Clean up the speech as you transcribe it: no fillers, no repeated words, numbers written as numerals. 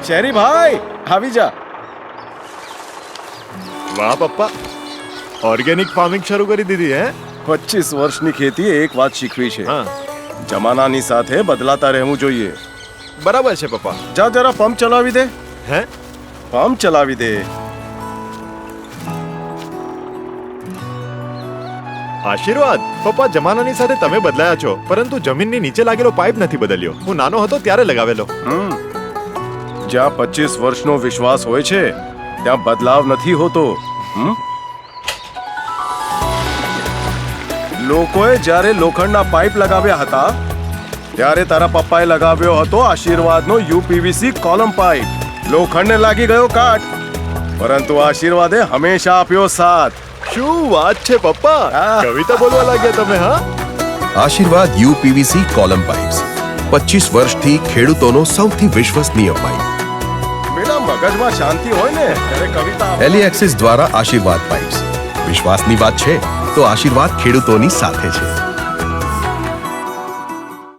શેરી ભાઈ આવી જા. વાહ પપ્પા, ઓર્ગેનિક ફાર્મિંગ શરૂ કરી દીધી હે? 25 વર્ષની ખેતી એક વાત શીખવી છે, હા, જમાનાની સાથે બદલાતા રહેવું જોઈએ. બરાબર છે પપ્પા. જા જરા પંપ ચલાવી દે. હે? પંપ ચલાવી દે. આશીર્વાદ, પપ્પા જમાનાની સાથે તમે બદલાયા છો, પરંતુ જમીનની નીચે લાગેલો પાઇપ નથી બદલ્યો. હું નાનો હતો ત્યારે લગાવેલો. જ્યાં 25 વર્ષનો વિશ્વાસ હોય છે ત્યાં બદલાવ નથી હોતો. લોકોએ જ્યારે લોખંડના પાઇપ લગાવ્યા હતા ત્યારે તારા પપ્પાએ લગાવ્યો હતો આશીર્વાદનો યુપીવીસી કોલમ પાઇપ. લોખંડને લાગી ગયો કાટ, પરંતુ આશીર્વાદે હંમેશા આપ્યો સાથ. શું વાત છે પપ્પા, કવિતા બોલવા લાગ્યા તમે. હા, આશીર્વાદ યુપીવીસી કોલમ પાઇપ્સ 25 વર્ષથી ખેડૂતોનો સૌથી વિશ્વસનીય પાઇપ. બેટા, મગજમાં શાંતિ હોય ને ત્યારે કવિતા એલિએક્સિસ દ્વારા આશીર્વાદ પાઇપ્સ. વિશ્વાસની વાત છે તો આશીર્વાદ ખેડૂતોની સાથે છે.